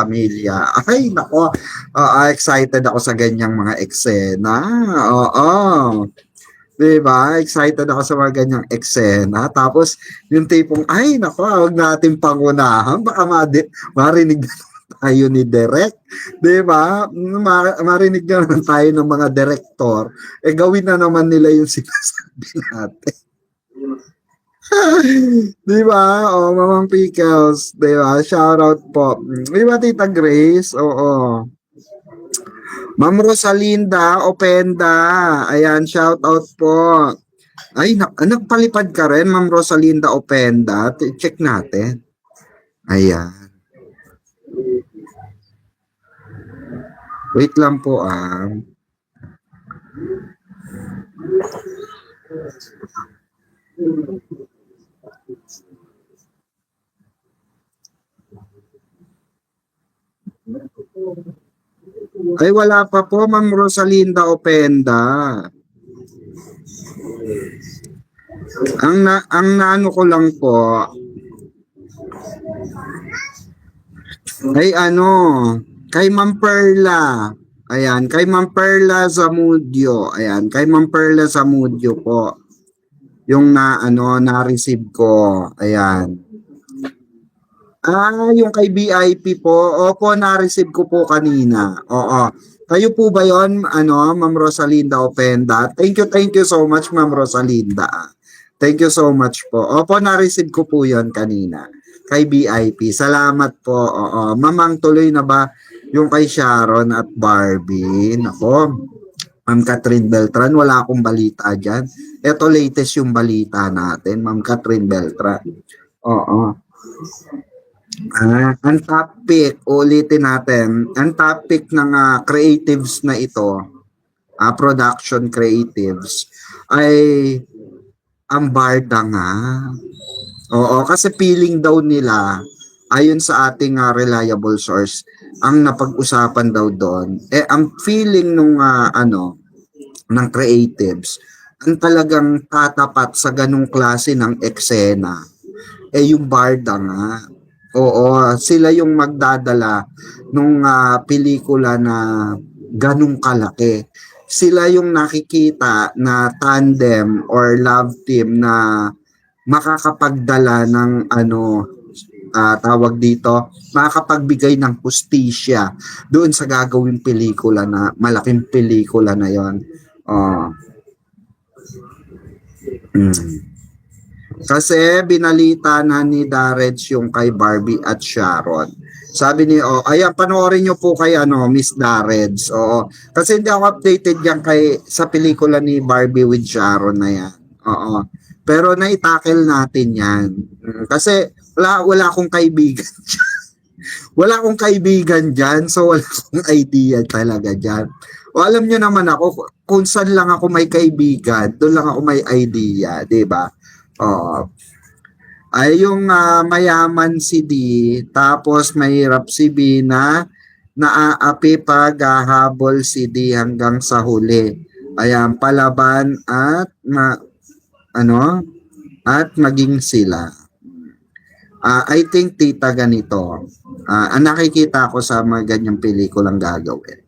pamilya. Ay, nako, excited ako sa ganyang mga eksena. Oo. Diba? Excited ako sa mga ganyang eksena. Tapos, yung tipong, ay, nako, huwag natin pangunahan. Baka marinig na tayo ni Direk. Diba? Marinig na naman tayo ng mga direktor. Gawin na naman nila yung sinasabi natin. Diba? O, Mamang Pickles. Diba? Shoutout po. Diba, Tita Grace? Oo. Ma'am Rosalinda Openda. Ayan, shout out po. Ay, nagpalipad ka rin, Ma'am Rosalinda Openda. Check natin. Ayan. Wait lang po Ay, wala pa po, Ma'am Rosalinda Openda. Ang naano ko lang po, ay kay Ma'am Perla. Ayan, kay Ma'am Perla Zamudio. Ayan, kay Ma'am Perla Zamudio po. Yung na-receive ko. Ayan. Yung kay BIP po. Opo, na-receive ko po kanina. Oo. Kayo po ba yon, Ma'am Rosalinda Openda? Thank you so much, Ma'am Rosalinda. Thank you so much po. Opo, na-receive ko po yon kanina. Kay BIP. Salamat po. Oo. Mamang, tuloy na ba yung kay Sharon at Barbie? Nako. Ma'am Catherine Beltran, wala akong balita dyan. Ito latest yung balita natin, Ma'am Catherine Beltran. Oo. Ang topic, ulitin natin, ang topic ng creatives na ito, production creatives, ay ang barda nga. Oo, kasi feeling daw nila, ayon sa ating reliable source, ang napag-usapan daw doon, ang feeling nung ng creatives, ang talagang tatapat sa ganung klase ng eksena, yung barda nga. Oo, sila yung magdadala nung pelikula na ganung kalaki. Sila yung nakikita na tandem or love team na makakapagdala ng tawag dito, makakapagbigay ng hustisya doon sa gagawing pelikula na malaking pelikula na yon. Kasi binalita na ni Dareds yung kay Barbie at Sharon. Sabi ni ayan, panoorin nyo po kay Miss Dareds. Oo. Kasi hindi ako updated yan sa pelikula ni Barbie with Sharon na yan. Oo. Pero naitackle natin yan. Kasi wala akong kaibigan dyan. Wala akong kaibigan dyan, so wala akong idea talaga dyan. O alam nyo naman ako, kung saan lang ako may kaibigan, doon lang ako may idea, di ba? Ay yung mayaman si D, tapos mahirap si B na naaapi pag hahabol si D hanggang sa huli. Ayan, palaban at at maging sila. I think tita ganito. Ang nakikita ko sa mga ganyang pelikulang gagawin.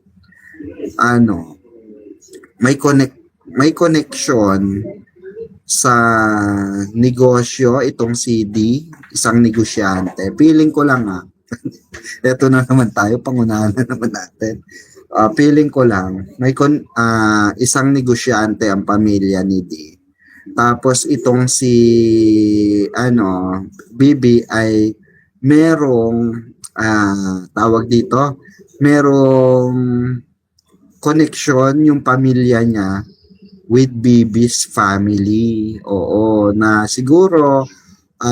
May connection sa negosyo itong CD, isang negosyante. Feeling ko lang eto na naman tayo, pangunahan na naman natin. Feeling ko lang, may isang negosyante ang pamilya ni D. Tapos itong si Bibi ay merong tawag dito, merong connection yung pamilya niya with Bibi's family. Oo, na siguro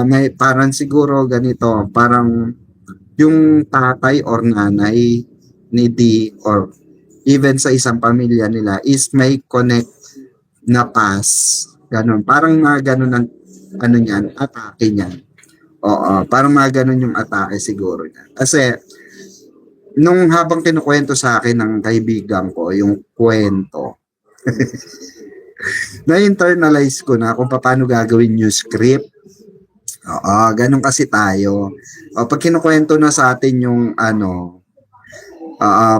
may parang siguro ganito, parang yung tatay or nanay ni D or even sa isang pamilya nila is may connect na past. Ganon. Parang mga ganon ang niyan, atake niyan. Oo, parang mga ganon yung atake siguro niya. Kasi nung habang kinukwento sa akin ng kaibigan ko yung kwento, na-internalize ko na kung paano gagawin yung script. Oo, ganun kasi tayo. Pag kinukuwento na sa atin yung ano,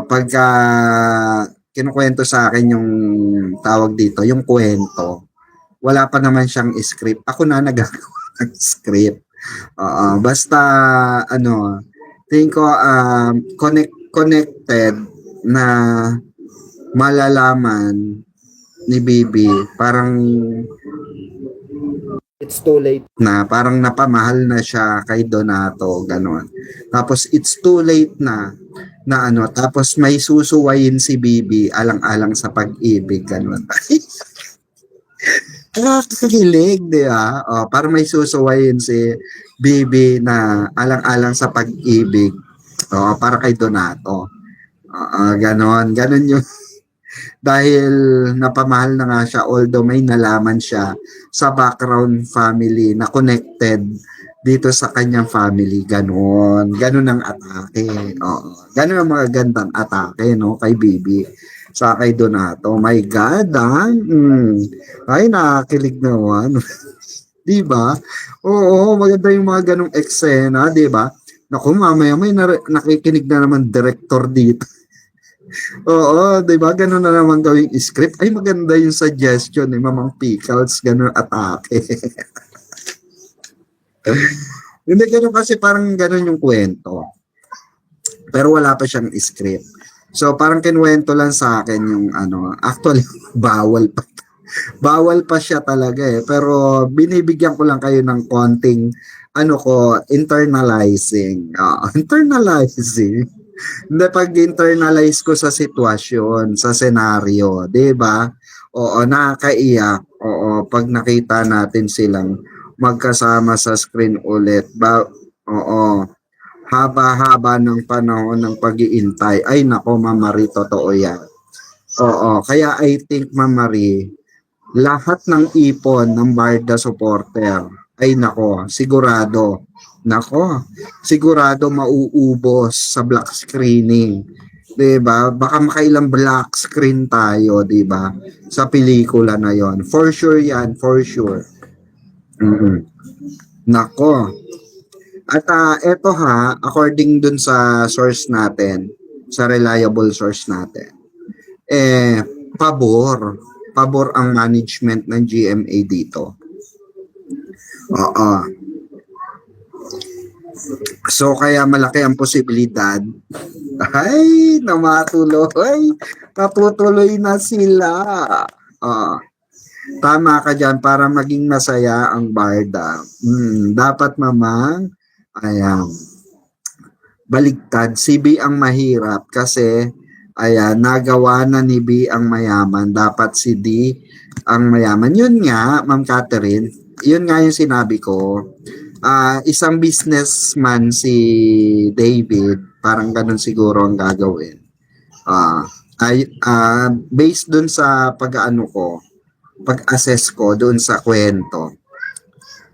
pagka kinukuwento sa akin yung tawag dito, yung kuwento, wala pa naman siyang script. Ako na nagagawa ng script. Oo, basta ano, tingin ko connected na malalaman ni Bibi, parang it's too late na, parang napamahal na siya kay Donato, gano'n. Tapos it's too late na ano, tapos may susuwayin si Bibi alang-alang sa pag-ibig, gano'n. Nakakakilig, di ba? Parang may susuwayin si Bibi na alang-alang sa pag-ibig. Para kay Donato. Ganon. Ganon yung dahil napamahal na nga siya, although may nalaman siya sa background family na connected dito sa kanyang family. Ganon. Ganon ang atake. Ganon ang mga gandang atake, no, kay Bibi sa kay Donato. My God, Ay, nakakilig naman. Di ba? Oo, maganda yung mga ganong eksena, di ba? Naku, mamaya may nakikinig na naman director dito. Oo, di ba? Ganun na naman gawing script. Ay, maganda yung suggestion ni Mamang Pickles. Ganun atake. Hindi, ganun kasi parang ganun yung kwento. Pero wala pa siyang script. So, parang kinuwento lang sa akin yung ano, actually, bawal pa. Bawal pa siya talaga eh. Pero binibigyan ko lang kayo ng konting, ano ko, internalizing. Internalizing. Hindi, pag-internalize ko sa sitwasyon, sa senaryo, 'di ba? Oo, nakakaiyak. Oo, pag nakita natin silang magkasama sa screen ulit. Oo, haba-haba ng panahon ng pag-iintay. Ay nako, Ma'am Marie, totoo 'yan. Oo, kaya I think, Ma'am Marie, lahat ng ipon ng Barda supporter, ay nako, sigurado mauubos sa black screening. 'Di ba? Baka makailang black screen tayo, 'di ba? Sa pelikula na 'yon. For sure 'yan, for sure. Mm. Nako. At eto according dun sa source natin, sa reliable source natin, eh, pabor ang management ng GMA dito. Oo. So, kaya malaki ang posibilidad ay na matuloy. Natutuloy na sila. Tama ka dyan, para maging masaya ang Barda. Dapat mamang, ayan, baligtad. Si B ang mahirap kasi, ayan, nagawa na ni B ang mayaman. Dapat si D ang mayaman. Yun nga, Ma'am Catherine, yun nga yung sinabi ko. Isang businessman si David, parang ganun siguro ang gagawin. Based dun sa pag-assess ko dun sa kwento,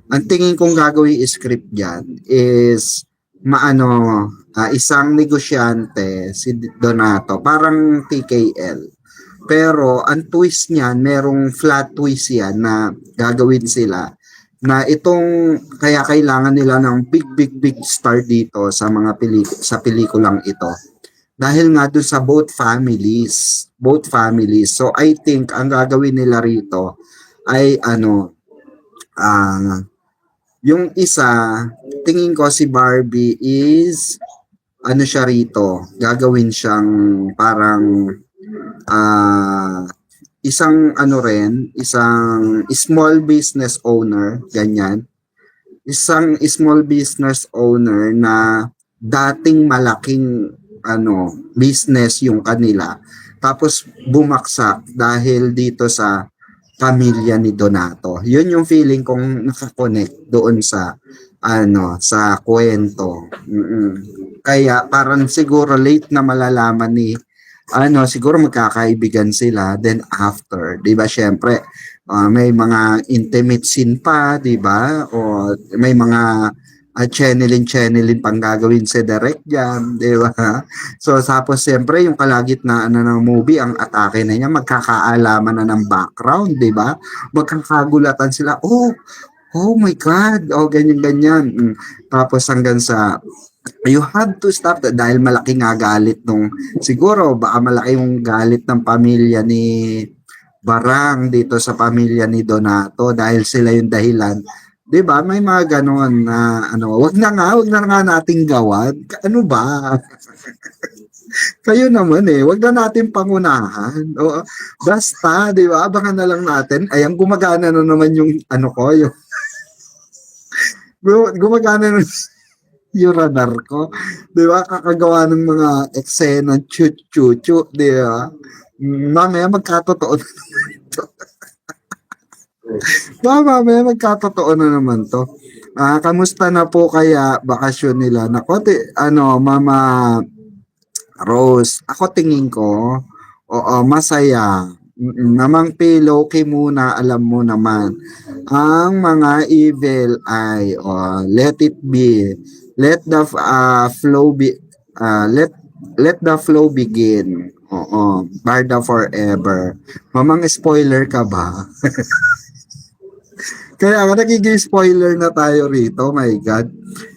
ang tingin kong gagawin script dyan is isang negosyante, si Donato, parang TKL. Pero ang twist niyan, merong flat twist yan na gagawin sila na itong kaya kailangan nila ng big star dito sa mga sa pelikulang ito. Dahil nga doon sa both families. So I think ang gagawin nila rito ay yung isa, tingin ko si Barbie is siya rito, gagawin siyang parang isang isang small business owner, ganyan. Isang small business owner na dating malaking business yung kanila. Tapos bumaksak dahil dito sa pamilya ni Donato. Yun yung feeling kong nakakonect doon sa sa kwento. Kaya parang siguro late na malalaman ni siguro magkakaibigan sila, then after, 'di ba? Syempre, may mga intimate scene pa, 'di ba? O may mga channeling pang gagawin si Direk diyan, 'di ba? So tapos siyempre yung kalagitnaan ng movie, ang atake na niya, magkakaalaman na ng background, 'di ba? Magkakagulatan sila. Oh, Oh my God! Oh, ganyan-ganyan. Tapos hanggang sa, you have to stop that dahil malaki nga galit nung, siguro baka malaki yung galit ng pamilya ni Barang dito sa pamilya ni Donato dahil sila yung dahilan. 'Di ba? May mga gano'n na ano, wag na nga nating gawan. Ano ba? Kayo naman eh, wag na natin pangunahan. O, basta, 'di ba? Abangan na lang natin. Ayan, gumagana na naman yung ano ko, yung gumagana na yung radar ko. 'Di ba? Kakagawa ng mga eksena chu-chu-chu, 'di ba? Mamaya magkatotoo na ito. Mamaya magkatotoo na naman to. Kamusta na po kaya bakasyon nila? Nako, ano, Mama Rose, ako tingin ko, oo, masaya. Namang pillow muna, alam mo naman. Ang mga evil ay, let it be. Let the flow be, let the flow begin. Oo, Barda forever. Mamang spoiler ka ba? Kaya nga nagiging spoiler na tayo rito, my God.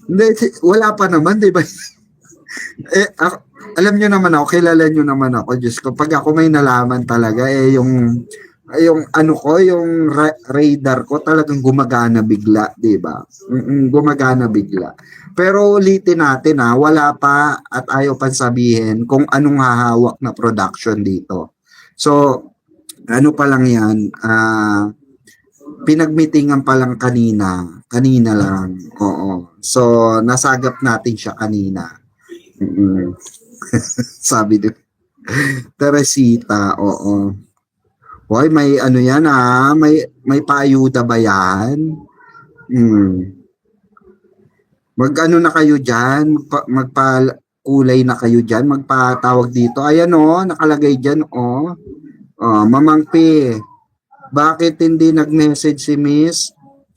Hindi, wala pa naman, di ba? Alam nyo naman ako, kilala nyo naman ako, Diyos ko, pag ako may nalaman talaga, yung ano ko, yung radar ko talagang gumagana bigla, di ba? Gumagana bigla. Pero ulitin natin wala pa at ayaw pa sabihin kung anong hahawak na production dito. So, ano pa lang yan, pinagmitingan pa lang kanina lang, oo. So, nasagap natin siya kanina. Sabi din. Teresita, oo. Hoy, may ano yan may paayuda ba yan? Mag-ano na kayo diyan? Magpa-kulay na kayo diyan, magpatawag dito. Ayan nakalagay diyan Mamang P, bakit hindi nag-message si Miss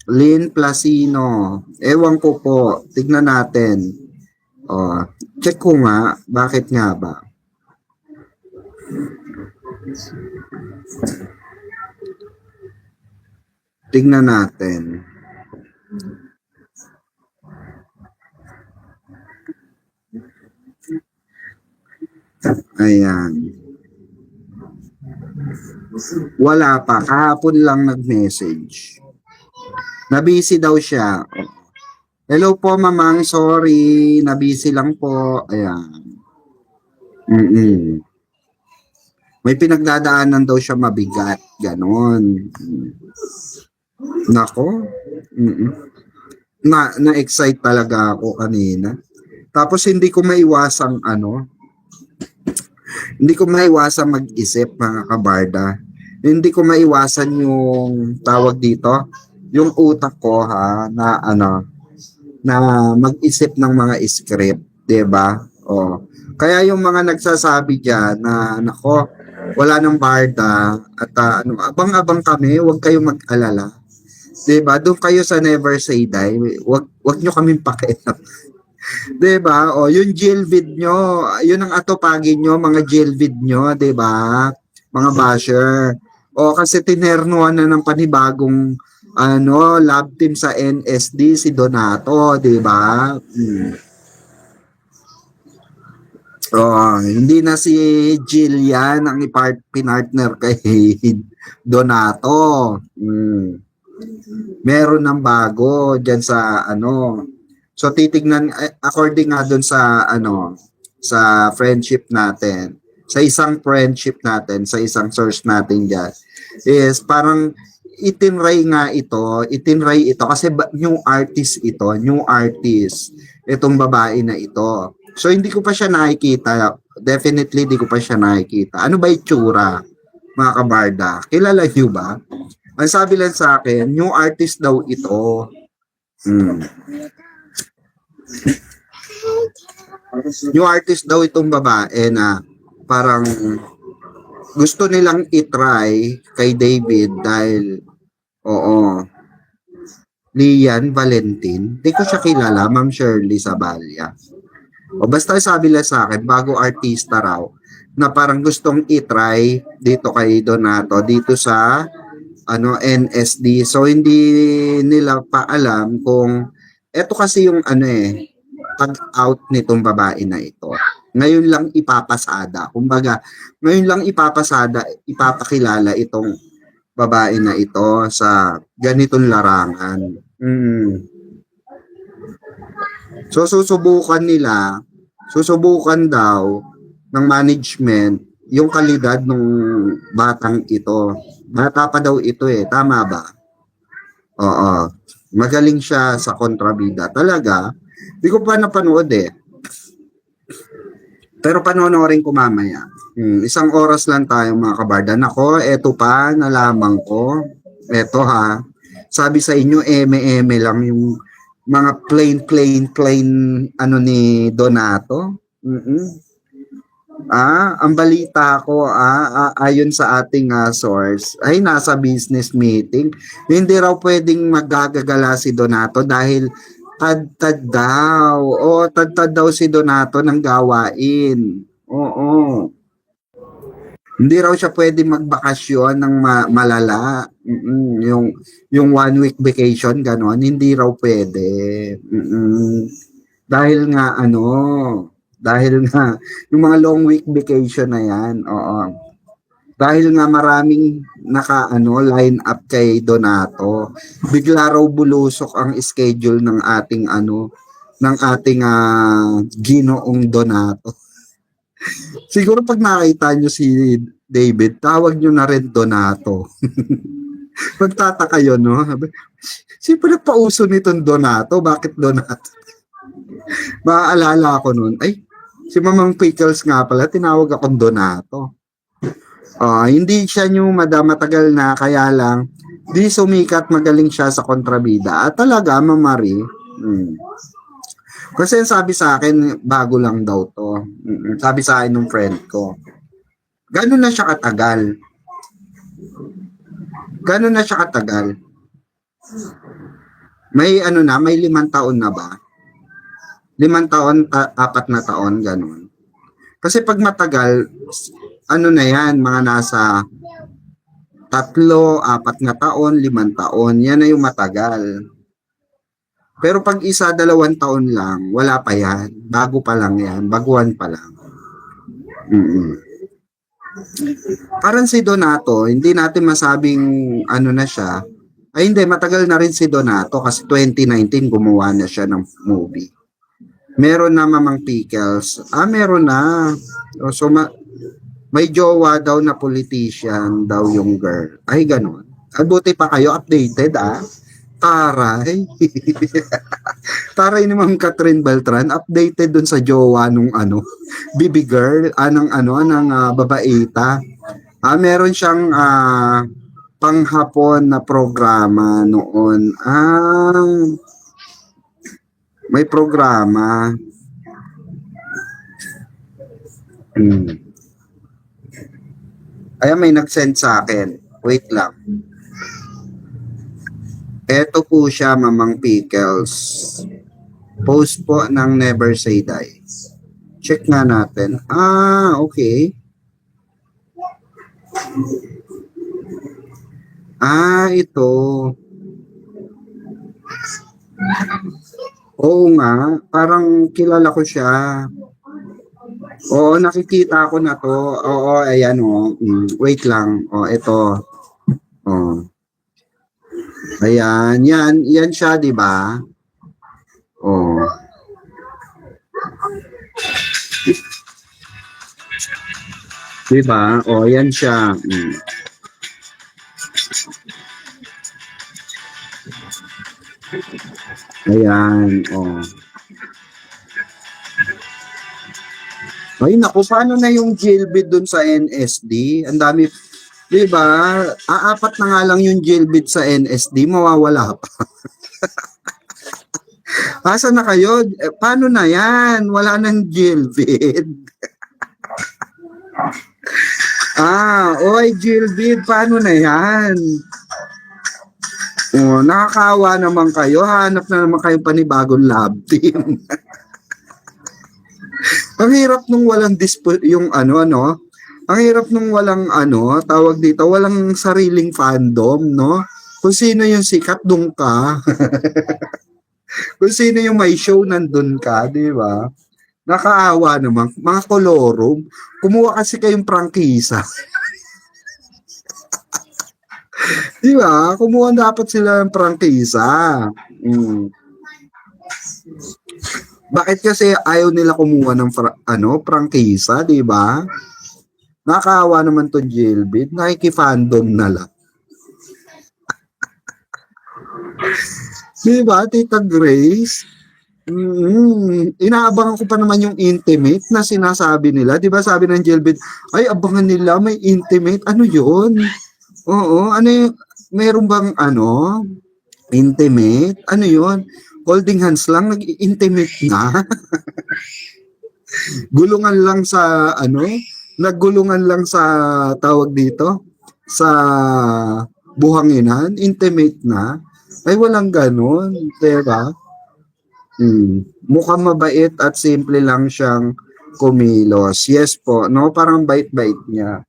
Lynn Placino? Ewan ko po. Tignan natin. Check ko nga. Bakit nga ba? Tignan natin. Ayan. Wala pa. Kahapon lang nag-message. Nabisi daw siya. Hello po, Mamang. Sorry. Nabisi lang po. Ayan. May pinagdadaanan daw siya mabigat. Ganon. Nako. Na-excite talaga ako kanina. Tapos hindi ko maiwasang hindi ko maiwasan mag-isip, mga kabarda. Hindi ko maiwasan yung tawag dito, yung utak ko na mag-isip ng mga script, 'di ba? Kaya yung mga nagsasabi diyan na nako, wala nang barda at abang-abang kami, huwag kayong mag-alala. 'Di ba? Doon kayo sa Never Say Die. Wag nyo kaming pakialam. 'Di ba? Yung jailvid nyo, yun ang atupagin nyo, mga jailvid nyo, 'di ba? Mga basher. Kasi tinernuan na ng panibagong lab team sa NSD si Donato, 'di ba? Hindi na si Jillian ang pinartner kay Donato. Meron ng bago diyan sa So titignan according nga doon sa sa friendship natin, sa isang friendship natin, sa isang source natin diyan is parang itinry ito kasi new artist itong babae na ito. So hindi ko pa siya nakikita. Definitely hindi ko pa siya nakikita. Ano ba itsura, mga kabarda? Kilala niyo ba? Ang sabi lang sa akin, new artist daw ito. New artist daw itong babae na parang gusto nilang itry kay David dahil Lian Valentin. Hindi ko siya kilala, Ma'am Shirley Sabalya. Basta sabi lang sa akin, bago artista raw, na parang gustong itry dito kay Donato, dito sa NSD. So hindi nila pa alam kung eto kasi yung pag-out nitong babae na ito. Ngayon lang ipapasada. Kumbaga, ngayon lang ipapakilala itong babae na ito sa ganitong larangan. So susubukan daw ng management yung kalidad ng batang ito. Bata pa daw ito tama ba? Oo. Magaling siya sa kontrabida. Talaga, di ko pa napanood Pero panonoorin ko mamaya. Isang oras lang tayo mga kabarda. Nako, eto pa, nalaman ko. Eto ha. Sabi sa inyo, eme-eme lang yung mga plain ni Donato. Ang balita ko, ayon sa ating source, ay nasa business meeting. Hindi raw pwedeng magagagala si Donato dahil tad-tad daw. Tad-tad daw si Donato ng gawain. Oo. Hindi raw siya pwedeng magbakasyon ng malala. Yung 1 week vacation, gano'n. Hindi raw pwede. Dahil nga yung mga long week vacation na yan, dahil nga maraming line up kay Donato, bigla raw bulusok ang schedule ng ating Ginoong Donato. Siguro pag nakita nyo si David, tawag nyo na rin Donato. Magtataka yun, no? Sino nagpauso nitong Donato? Bakit Donato? Maaalala ko nun, si Mamang Pickles nga pala, tinawag akong Donato. Hindi siya yung matagal na, kaya lang, di sumikat, magaling siya sa kontrabida. At talaga, mamari. Kasi sabi sa akin, bago lang daw to. Sabi sa akin ng friend ko. Gano'n na siya katagal? May may 5 taon na ba? 5 taon, 4 na taon, gano'n. Kasi pag matagal, na yan, mga nasa 3, 4 na taon, 5 taon, yan na yung matagal. Pero pag 1, 2 taon lang, wala pa yan. Bago pa lang yan, baguhan pa lang. Parang si Donato, hindi natin masabing na siya. Hindi, matagal na rin si Donato kasi 2019 gumawa na siya ng movie. Meron na Mamang Pickles. Meron na. So, may jowa daw na politician daw yung girl. Ay, ganun. Buti pa kayo, updated Taray. Taray ni Ma'am Catherine Beltran, updated dun sa jowa nung baby girl, ng babaita. Meron siyang panghapon na programa noon. May programa. May nag-send sa akin. Wait lang. Eto po siya, Mamang Pickles. Post po ng Never Say Die. Check nga natin. Okay. Ito. Oo nga, parang kilala ko siya. Oo, nakikita ko na to. Oo, ayan wait lang. Ito. Ayan, yan siya, di ba? Di ba? Yan siya. Ayan, Ay, naku, paano na yung jailbid dun sa NSD? Ang dami, di ba? 4 na nga lang yung jailbid sa NSD, mawawala pa. Asa na kayo? Paano na yan? Wala nang jailbid. jailbid, paano na yan? Nakakawa naman kayo. Hanap na naman kayo panibagong love team. Ang hirap nung walang yung Ang hirap nung walang ano, tawag dito, walang sariling fandom, no? Kung sino yung sikat, dun ka. Kung sino yung may show, nandun ka, di ba? Nakaawa naman. Mga kolorum, kumuha kasi kayong prangkisa. Di ba? Kumuha dapat sila ng prangkisa. Mm. Bakit kasi ayaw nila kumuha ng prangkisa, di ba? Nakakaawa naman to Jailbait, nakikifandom na lang. Di ba, Tita Grace? Inaabangan ko pa naman yung intimate na sinasabi nila. Di ba sabi ng Jailbait, ay abangan nila may intimate. Ano yun? Oo, ano yung, meron bang ano, intimate? Ano yun? Holding hands lang, nag-intimate na. Gulungan lang sa ano, naggulungan lang sa tawag dito, sa buhanginan, intimate na. Ay walang ganun, diba? Mukhang mabait at simple lang siyang kumilos. Yes po, no? Parang bait-bait niya.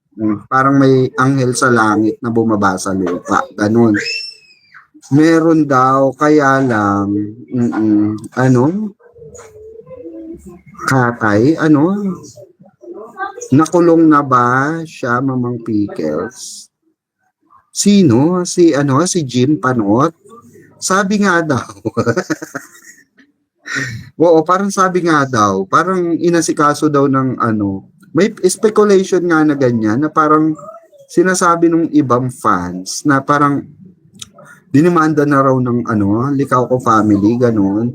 Parang may anghel sa langit na bumaba sa lupa. Ganun. Meron daw, kaya lang, ano, katay, ano, nakulong na ba siya, Mamang Pickles? Sino? Si, ano, si Jim Panot? Sabi nga daw. Oo, parang sabi nga daw, parang inasikaso daw ng ano, may speculation nga na ganyan, na parang sinasabi ng ibang fans, na parang dinimanda na raw ng ano, Likaw Ko Family, ganun.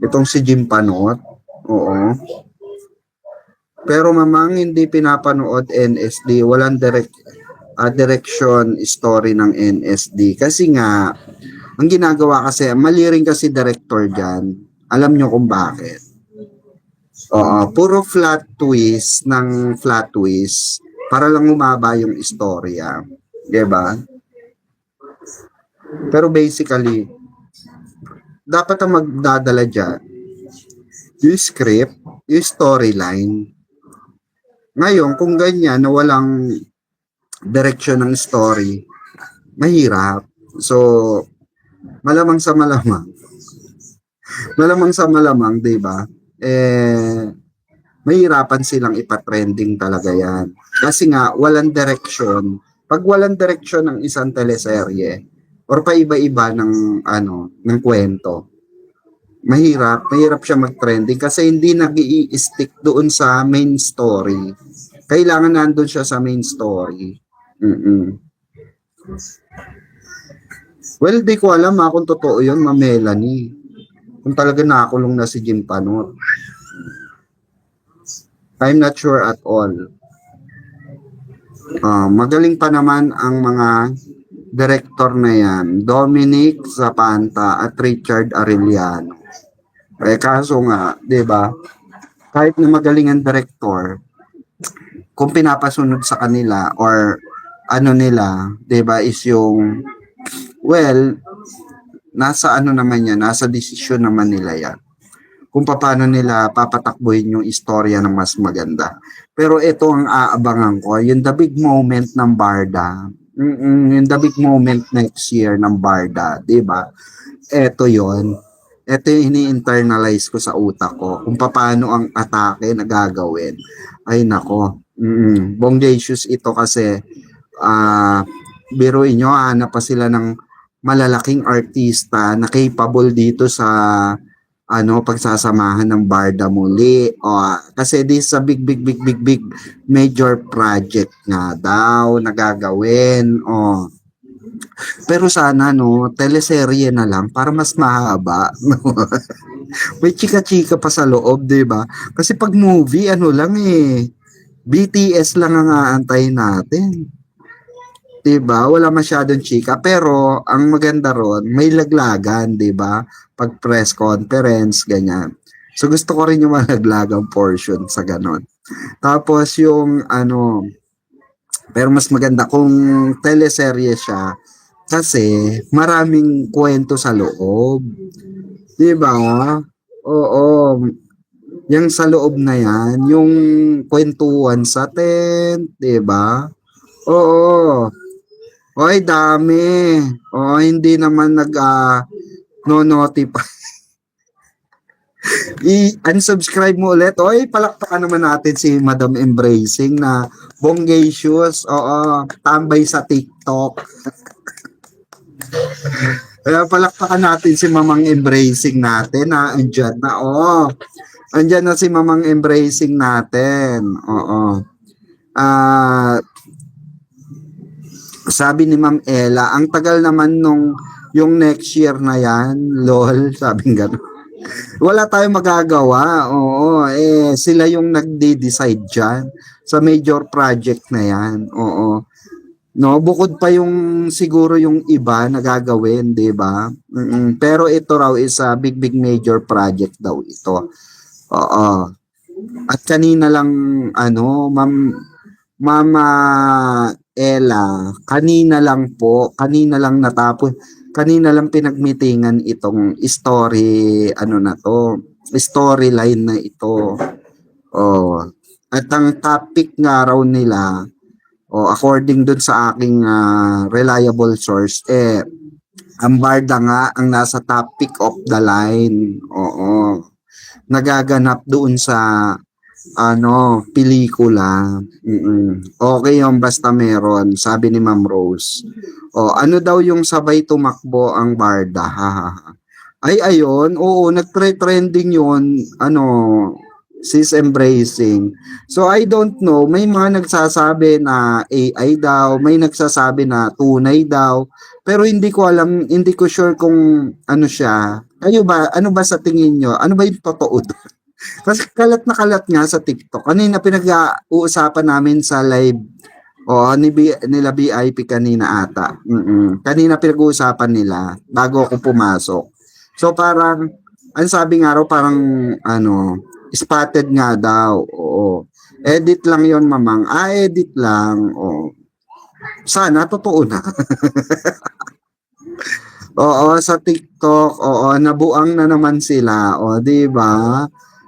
Itong si Jim Panot, oo. Pero mamang hindi pinapanood NSD, walang direction story ng NSD. Kasi nga, ang ginagawa kasi, mali rin kasi director dyan. Alam nyo kung bakit. Oo, puro flat twist ng flat twist para lang umaba yung istorya. Diba? Pero basically, dapat ang magdadala dyan, yung script, yung storyline. Ngayon, kung ganyan na walang direction ng story, mahirap. So, malamang sa malamang, malamang sa malamang, di ba? Mahirapan silang ipatrending talaga yan. Kasi nga, walang direction. Pag walang direction ng isang teleserye, or paiba-iba ng, ano, ng kwento, mahirap siya mag-trending kasi hindi nag-i-stick doon sa main story. Kailangan nandun siya sa main story. Well, di ko alam kung totoo yun, Ma Melanie. Kung talaga nakakulong na si Jim Panot. I'm not sure at all. Magaling pa naman ang mga director na yan. Dominic Zapanta at Richard Arellano. Kaso nga, 'di ba? Kahit na magaling ang director, kung pinapasunod sa kanila or ano nila, 'di ba, is yung well, nasa ano naman yan, nasa desisyon naman nila yan. Kung paano nila papatakbuhin yung istorya ng mas maganda. Pero ito ang aabangan ko, yung the big moment ng Barda. Yung the big moment next year ng Barda, 'di ba? Ito 'yon. Ito yung ini-internalize ko sa utak ko. Kung paano ang atake na gagawin. Ay nako. Bonggacious ito kasi biruin nyo, hanap pa sila ng malalaking artista na capable dito sa ano pagsasamahan ng Barda muli. Kasi this is a big major project nga daw na gagawin. Pero sana no, teleserye na lang para mas mahaba. May chika-chika pa sa loob, 'di ba? Kasi pag movie ano lang BTS lang ang aantayin natin. 'Di ba? Wala masyadong chika, pero ang maganda ron, may laglagan, 'di ba? Pag press conference ganyan. So gusto ko rin yung malaglagang portion sa ganon. Tapos yung ano, pero mas maganda kung teleserye siya kasi maraming kwento sa loob. 'Di ba? Oo. Yang sa loob na yan, yung kwentuhan sa tent, 'di ba? Oo. Oy, dami. Oh, hindi naman no-notify. I-unsubscribe mo ulit. Oy, palakpakan naman natin si Madam Embracing na bonggacious. Oo, tambay sa TikTok. Kaya palakpakan natin si Mamang Embracing natin na andyan na. Oh, andyan na si Mamang Embracing natin. Oo. Ah, sabi ni Ma'am Ella, ang tagal naman nung yung next year na yan, lol, sabi gano'n. Wala tayong magagawa. Oo, sila yung nagde-decide diyan sa major project na 'yan. Oo. No, bukod pa yung siguro yung iba na gagawin, 'di ba? Pero ito raw is a big major project daw ito. Oo. At kanina lang Mama Ella, kanina lang natapos, kanina lang pinagmitingan itong storyline na ito. Oh. At ang topic nga raw nila, according dun sa aking reliable source, ang Barda nga ang nasa topic of the line. Oo. Nagaganap doon sa pelikula. Okay yung basta meron, sabi ni Ma'am Rose. Ano daw yung sabay tumakbo ang Barda? Ay, ayun, oo, nagtre-trending yun, sis embracing. So, I don't know, may mga nagsasabi na AI daw, may nagsasabi na tunay daw, pero hindi ko alam, hindi ko sure kung ano siya. Kayo ba, ano ba sa tingin nyo? Ano ba yung totoo doon? Kasi kalat na kalat nga sa TikTok. Kanina pinag-uusapan namin sa live nila BIP kanina ata. Kanina pinag-uusapan nila bago ako pumasok. So parang, ang sabi nga raw parang spotted nga daw. Oo. Edit lang yon mamang. Edit lang. Oo. Sana totoo na. Oo, sa TikTok, nabuang na naman sila. Di ba?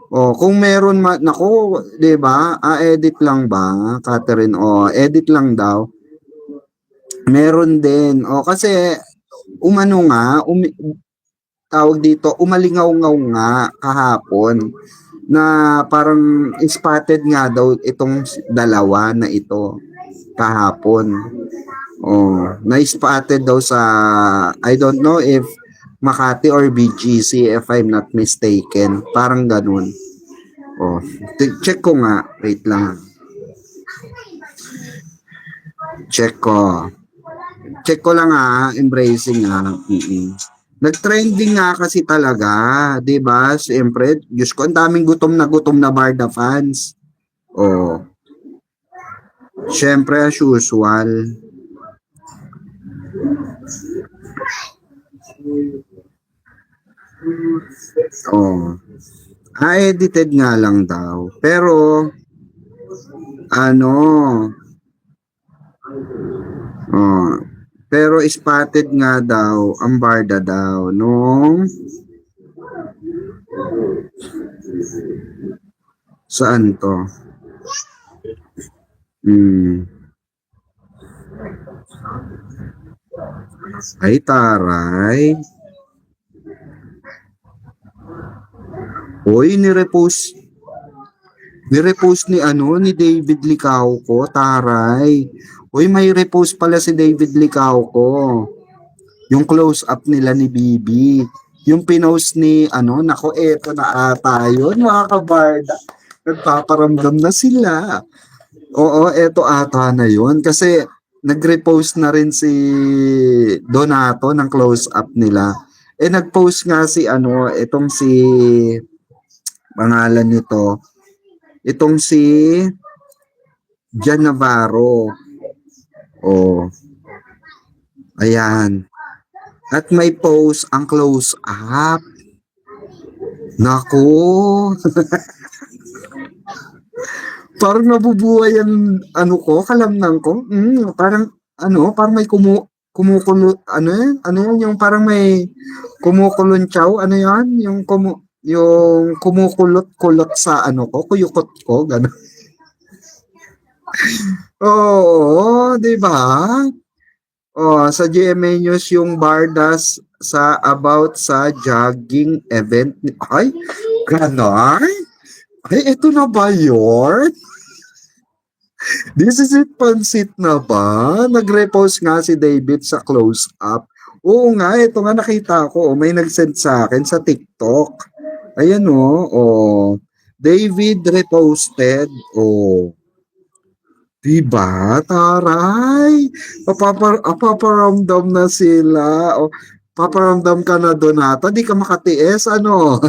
Kung meron nako, 'di ba? Edit lang ba, Catherine? Edit lang daw. Meron din. Kasi umano nga, tawag dito, umalingaw-ngaw nga kahapon na parang spotted nga daw itong dalawa na ito kahapon. Na-spotted daw sa, I don't know if Makati or BGC if I'm not mistaken. Parang ganun. Check ko nga. Wait lang. Check ko. Check ko lang embracing Nag-trending nga kasi talaga, 'di ba? Siyempre, Diyos ko, ang daming gutom na Barda fans. Siyempre, as usual. Edited nga lang daw. Pero, pero spotted nga daw ang Barda daw nung saan to? Ay, taray. Uy, nirepost ni David Licauco, taray. Uy, may repost pala si David Licauco. Yung close up nila ni Bibi. Yung pinost ni, nako, eto na ata yun, mga kabarda. Nagpaparamdam na sila. Oo, eto ata na yun. Kasi, nag-repost na rin si Donato ng close up nila. Nag-post nga si, itong si, pangalan nito, itong si Jan Navarro. Ayan. At may post ang close up. Naku. Parang nabubuhay ang kalamnan ko. Parang parang may kumukulo, yung parang may kumukulunchaw, yan? Yung Yung kumukulot-kulot sa ano ko, kuyukot ko, gano'n. Oo, 'di ba? Oh, sa GMA News yung Bardas sa about sa jogging event. Ay, ganon? Ay, eto na ba yun? This is it, pansit na ba? Nag-repost nga si David sa close up. Oo nga, ito nga nakita ko. May nag-send sa akin sa TikTok. Ayan o. Oh. David reposted. Oh. Diba? Taray! Paparamdam na sila. O, paparamdam ka na doon ata. Di ka makatiis, ano?